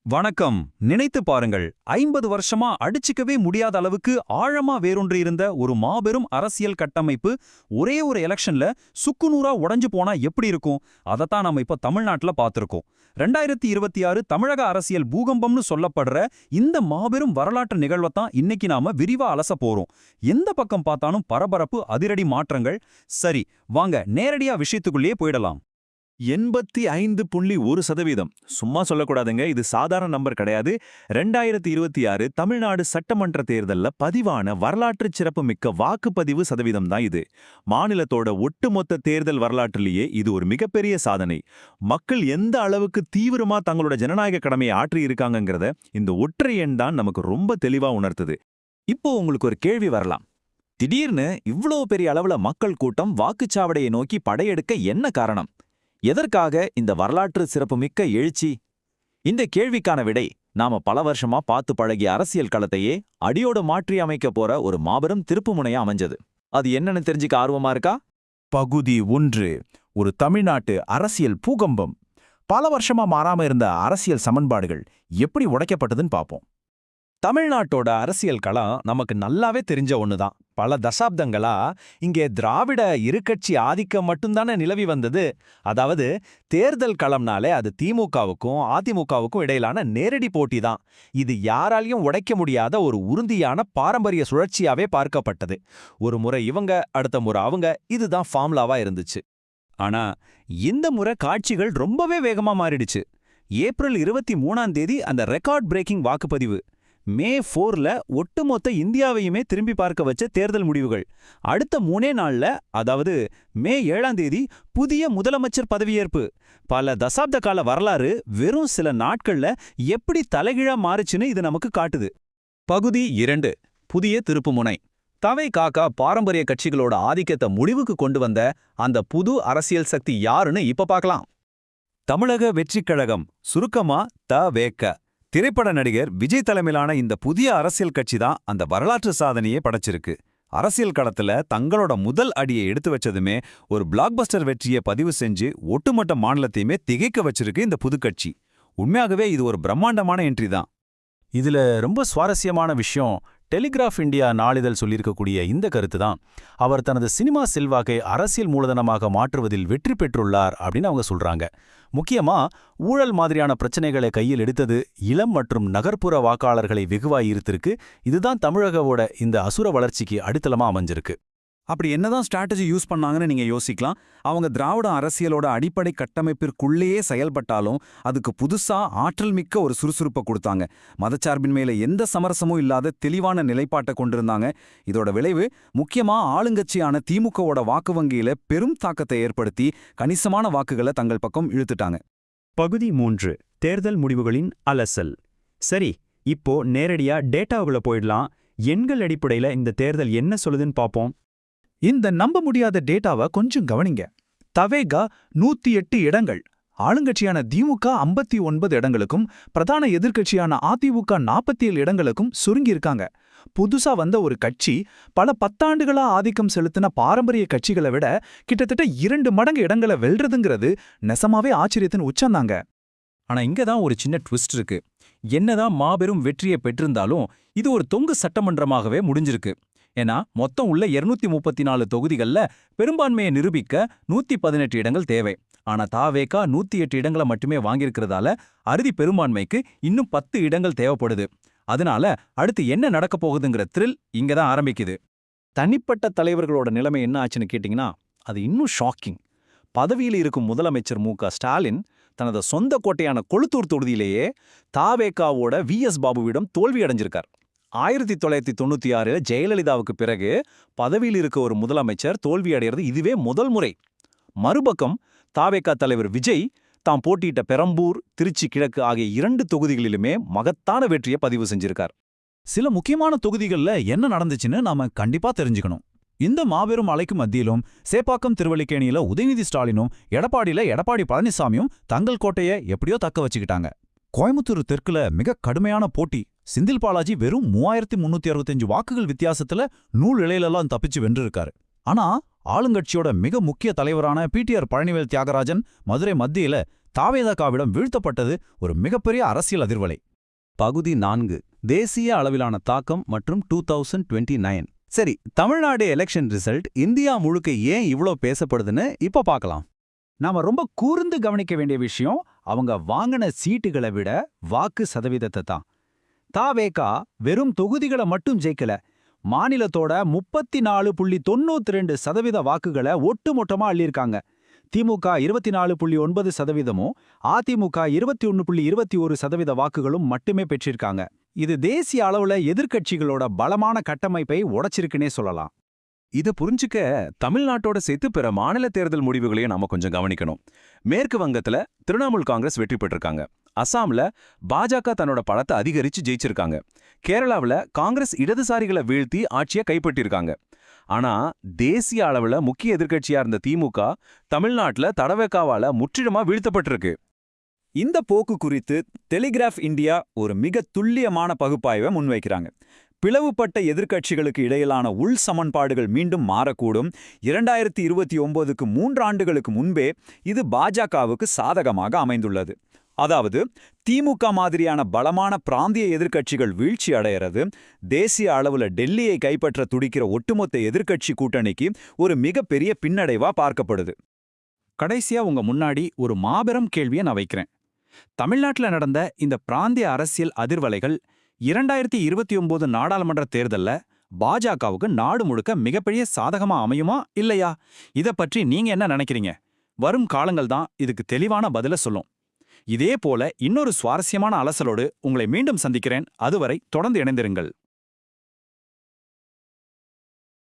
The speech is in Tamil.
வணக்கம். நினைத்து பாருங்கள், 50 வருஷமா அடிச்சுக்கவே முடியாத அளவுக்கு ஆழமா வேரூன்றி இருந்த ஒரு மாபெரும் அரசியல் கட்டமைப்பு ஒரே ஒரு எலெக்ஷன்ல சுக்குநூறா உடைஞ்சு போனா எப்படி இருக்கும்? அதத்தான் நம்ம இப்ப தமிழ்நாட்டுல பார்த்திருக்கோம். 2026 தமிழக அரசியல் பூகம்பம்னு சொல்லப்படுற இந்த மாபெரும் வரலாற்று நிகழ்வைத்தான் இன்னைக்கு நாம விரிவா அலச போறோம். எந்த பக்கம் பார்த்தாலும் பரபரப்பு, அதிரடி மாற்றங்கள். சரி, வாங்க நேரடியா விஷயத்துக்குள்ளேயே போயிடலாம். 85.1%. சும்மா சொல்லக்கூடாதுங்க, இது சாதாரண நம்பர் கிடையாது. 2026 தமிழ்நாடு சட்டமன்ற தேர்தல்ல பதிவான வரலாற்று சிறப்புமிக்க வாக்குப்பதிவு சதவீதம் தான் இது. மாநிலத்தோட ஒட்டுமொத்த தேர்தல் வரலாற்றிலேயே இது ஒரு மிகப்பெரிய சாதனை. மக்கள் எந்த அளவுக்கு தீவிரமா தங்களோட ஜனநாயக கடமையை ஆற்றி இருக்காங்கங்கிறத இந்த ஒற்றை எண் தான் நமக்கு ரொம்ப தெளிவா உணர்த்துது. இப்போ உங்களுக்கு ஒரு கேள்வி வரலாம். திடீர்னு இவ்ளோ பெரிய அளவுல மக்கள் கூட்டம் வாக்குச்சாவடியை நோக்கி படையெடுக்க என்ன காரணம்? எதற்காக இந்த வரலாற்று சிறப்புமிக்க எழுச்சி? இந்த கேள்விக்கான விடை நாம பல வருஷமா பார்த்து பழகிய அரசியல் களத்தையே அடியோடு மாற்றி அமைக்க போற ஒரு மாபெரும் திருப்புமுனையா அமைஞ்சது. அது என்னன்னு தெரிஞ்சுக்க ஆர்வமா இருக்கா? பகுதி 1. ஒரு தமிழ்நாட்டு அரசியல் பூகம்பம். பல வருஷமா மாறாம இருந்த அரசியல் சமன்பாடுகள் எப்படி உடைக்கப்பட்டதுன்னு பார்ப்போம். தமிழ்நாட்டோட அரசியல் களம் நமக்கு நல்லாவே தெரிஞ்ச ஒண்ணுதான். பல தசாப்தங்களா இங்கே திராவிட இருக்கட்சி ஆதிக்கம் மட்டும்தானே நிலவி வந்தது. அதாவது தேர்தல் களம்னாலே அது திமுகவுக்கும் அதிமுகவுக்கும் இடையிலான நேரடி போட்டி தான். இது யாராலையும் உடைக்க முடியாத ஒரு உறுதியான பாரம்பரிய சுழற்சியாவே பார்க்கப்பட்டது. ஒரு முறை இவங்க, அடுத்த முறை அவங்க, இதுதான் ஃபார்முலாவா இருந்துச்சு. ஆனா இந்த முறை காட்சிகள் ரொம்பவே வேகமா மாறிடுச்சு. ஏப்ரல் 23ஆம் தேதி அந்த ரெக்கார்ட் பிரேக்கிங் வாக்குப்பதிவு. மே 4ல ஒட்டுமொத்த இந்தியாவையுமே திரும்பி பார்க்க வச்ச தேர்தல் முடிவுகள். அடுத்த 3 நாள்ல, அதாவது மே 7ஆம் தேதி புதிய முதலமைச்சர் பதவியேற்பு. பல தசாப்த கால வரலாறு வெறும் சில நாட்கள்ல எப்படி தலைகீழா மாறுச்சுன்னு இது நமக்கு காட்டுது. பகுதி 2. புதிய திருப்புமுனை. தவைகாக பாரம்பரிய கட்சிகளோட ஆதிக்கத்தை முடிவுக்கு கொண்டு வந்த அந்த புது அரசியல் சக்தி யாருன்னு இப்ப பார்க்கலாம். தமிழக வெற்றிக் கழகம், சுருக்கமா தவேக. திரைப்பட நடிகர் விஜய் தலைமையிலான இந்த புதிய அரசியல் கட்சி தான் அந்த வரலாற்று சாதனையே படைச்சிருக்கு. அரசியல் களத்துல தங்களோட முதல் அடியை எடுத்து வச்சதுமே ஒரு பிளாக்பஸ்டர் வெற்றியை பதிவு செஞ்சு ஒட்டுமொத்த மாநிலத்தையுமே திகைக்க வச்சிருக்கு இந்த புதுக்கட்சி. உண்மையாகவே இது ஒரு பிரம்மாண்டமான என்ட்ரி தான். இதுல ரொம்ப சுவாரஸ்யமான விஷயம், டெலிகிராஃப் இந்தியா நாளிதழ் சொல்லியிருக்கக்கூடிய இந்த கருத்து தான். அவர் தனது சினிமா செல்வாக்கை அரசியல் மூலதனமாக மாற்றுவதில் வெற்றி பெற்றுள்ளார் அப்படின்னு அவங்க சொல்றாங்க. முக்கியமா ஊழல் மாதிரியான பிரச்சனைகளை கையில் எடுத்தது இளம் மற்றும் நகர்ப்புற வாக்காளர்களை வெகுவாய் ஈர்த்திருக்கு. இதுதான் தமிழகவோட இந்த அசுர வளர்ச்சிக்கு அடித்தளமா அமைஞ்சிருக்கு. அப்படி என்னதான் ஸ்ட்ராட்டஜி யூஸ் பண்ணாங்கன்னு நீங்க யோசிக்கலாம். அவங்க திராவிட அரசியலோட அடிப்படை கட்டமைப்பிற்குள்ளேயே செயல்பட்டாலும் அதுக்கு புதுசா ஆற்றல் மிக்க ஒரு சுறுசுறுப்பை கொடுத்தாங்க. மதச்சார்பின் மேல எந்த சமரசமும் இல்லாத தெளிவான நிலைப்பாட்டை கொண்டிருந்தாங்க. இதோட விளைவு முக்கியமா ஆளுங்கட்சியான திமுகவோட வாக்கு வங்கியில பெரும் தாக்கத்தை ஏற்படுத்தி கணிசமான வாக்குகளை தங்கள் பக்கம் இழுத்துட்டாங்க. பகுதி 3. தேர்தல் முடிவுகளின் அலசல். சரி, இப்போ நேரடியா டேட்டாவுக்குள்ள போயிடலாம். எண்கள் அடிப்படையில இந்த தேர்தல் என்ன சொல்லுதுன்னு பார்ப்போம். இந்த நம்ப முடியாத டேட்டாவை கொஞ்சம் கவனிங்க. தவேகா 108 இடங்கள், ஆளுங்கட்சியான திமுக 59 இடங்களுக்கும் பிரதான எதிர்க்கட்சியான அதிமுக 47 இடங்களுக்கும் சுருங்கியிருக்காங்க. புதுசா வந்த ஒரு கட்சி பல பத்தாண்டுகளா ஆதிக்கம் செலுத்தின பாரம்பரிய கட்சிகளை விட கிட்டத்தட்ட 2 மடங்கு இடங்களை வெல்றதுங்கிறது நெசமாவே ஆச்சரியத்தின் உச்சந்தாங்க. ஆனா இங்கதான் ஒரு சின்ன ட்விஸ்ட் இருக்கு. என்னதான் மாபெரும் வெற்றியை பெற்றிருந்தாலும் இது ஒரு தொங்கு சட்டமன்றமாகவே முடிஞ்சிருக்கு. ஏன்னா மொத்தம் உள்ள 234 தொகுதிகள்ல பெரும்பான்மையை நிரூபிக்க 118 இடங்கள் தேவை. ஆனா தாவேகா 108 இடங்களை மட்டுமே வாங்கியிருக்கிறதால அறுதி பெரும்பான்மைக்கு இன்னும் 10 இடங்கள் தேவைப்படுது. அதனால அடுத்து என்ன நடக்க போகுதுங்கிற த்ரில் இங்கதான் ஆரம்பிக்குது. தனிப்பட்ட தலைவர்களோட நிலைமை என்ன ஆச்சுன்னு கேட்டிங்கன்னா அது இன்னும் ஷாக்கிங். பதவியில் இருக்கும் முதலமைச்சர் மு.க. ஸ்டாலின் தனது சொந்த கோட்டையான கொளுத்தூர் தொகுதியிலேயே தாவேகாவோட VS பாபுவிடம் தோல்வி அடைஞ்சிருக்கார். 1996 ஜெயலலிதாவுக்கு பிறகு பதவியில் இருக்க ஒரு முதலமைச்சர் தோல்வி அடைகிறது இதுவே முதல் முறை. மறுபக்கம் தாவேகா தலைவர் விஜய் தாம் போட்டியிட்ட பெரம்பூர், திருச்சி கிழக்கு ஆகிய 2 தொகுதிகளிலுமே மகத்தான வெற்றியை பதிவு செஞ்சிருக்கார். சில முக்கியமான தொகுதிகள்ல என்ன நடந்துச்சுன்னு நாம கண்டிப்பா தெரிஞ்சுக்கணும். இந்த மாபெரும் அலைக்கு மத்தியிலும் சேப்பாக்கம் திருவல்லிக்கேணியில உதயநிதி ஸ்டாலினும் எடப்பாடியில எடப்பாடி பழனிசாமியும் தங்கள் கோட்டையை எப்படியோ தக்க வச்சுக்கிட்டாங்க. கோயம்புத்தூர் தெற்குல மிக கடுமையான போட்டி. செந்தில் பாலாஜி வெறும் 3365 வாக்குகள் வித்தியாசத்துல நூல் இழையிலெல்லாம் தப்பிச்சு வென்றிருக்காரு. ஆனா ஆளுங்கட்சியோட மிக முக்கிய தலைவரான PTR பழனிவேல் தியாகராஜன் மதுரை மத்தியில தாவேதகாவிடம் வீழ்த்தப்பட்டது ஒரு மிகப்பெரிய அரசியல் அதிர்வலை. பகுதி 4 தேசிய அளவிலான தாக்கம் மற்றும் 2029. சரி, தமிழ்நாடு எலெக்ஷன் ரிசல்ட் இந்தியா முழுக்க ஏன் இவ்ளோ பேசப்படுதுன்னு இப்ப பார்க்கலாம். நாம ரொம்ப கூர்ந்து கவனிக்க வேண்டிய விஷயம் அவங்க வாங்கின சீட்டுகளை விட வாக்கு சதவீதத்தை தான். தாவேகா வெறும் தொகுதிகளை மட்டும் ஜெயிக்கல, மாநிலத்தோட 34.92% வாக்குகளை ஒட்டுமொத்தமா அள்ளியிருக்காங்க. திமுக 24.9%, அதிமுக 21.21% வாக்குகளும் மட்டுமே பெற்றிருக்காங்க. இது தேசிய அளவுல எதிர்க்கட்சிகளோட பலமான கட்டமைப்பை உடைச்சிருக்குன்னே சொல்லலாம். இதை புரிஞ்சுக்க தமிழ்நாட்டோட சேர்த்து பிற மாநில தேர்தல் முடிவுகளையும் நாம கொஞ்சம் கவனிக்கணும். மேற்கு வங்கத்துல திரிணாமுல் காங்கிரஸ் வெற்றி பெற்றிருக்காங்க. அசாம்ல பாஜக தன்னோட பலத்தை அதிகரிச்சு ஜெயிச்சிருக்காங்க. கேரளாவுல காங்கிரஸ் இடதுசாரிகளை வீழ்த்தி ஆட்சியை கைப்பற்றிருக்காங்க. ஆனா தேசிய அளவுல முக்கிய எதிர்க்கட்சியா இருந்த திமுக தமிழ்நாட்டுல தடவேக்காவால முற்றிலுமா வீழ்த்தப்பட்டிருக்கு. இந்த போக்கு குறித்து டெலிகிராஃப் இந்தியா ஒரு மிக துல்லியமான பகுப்பாய்வை முன்வைக்கிறாங்க. பிளவுபட்ட எதிர்க்கட்சிகளுக்கு இடையிலான உள் சமன்பாடுகள் மீண்டும் மாறக்கூடும். 2029க்கு 3 ஆண்டுகளுக்கு முன்பே இது பாஜகவுக்கு சாதகமாக அமைந்துள்ளது. அதாவது திமுக மாதிரியான பலமான பிராந்திய எதிர்க்கட்சிகள் வீழ்ச்சி அடைகிறது, தேசிய அளவுல டெல்லியை கைப்பற்ற துடிக்கிற ஒட்டுமொத்த எதிர்க்கட்சி கூட்டணிக்கு ஒரு மிகப்பெரிய பின்னடைவா பார்க்கப்படுது. கடைசியா உங்க முன்னாடி ஒரு மாபெரும் கேள்வியை நான் வைக்கிறேன். தமிழ்நாட்டுல நடந்த இந்த பிராந்திய அரசியல் அதிர்வலைகள் 2029 நாடாளுமன்ற தேர்தல்ல பாஜகவுக்கு நாடு முழுக்க மிகப்பெரிய சாதகமா அமையுமா இல்லையா? இத பற்றி நீங்க என்ன நினைக்கிறீங்க? வரும் காலங்கள் தான் இதுக்கு தெளிவான பதில சொல்லும். இதே போல இன்னொரு சுவாரஸ்யமான அலசலோடு உங்களை மீண்டும் சந்திக்கிறேன். அதுவரை தொடர்ந்து இணைந்திருங்கள்.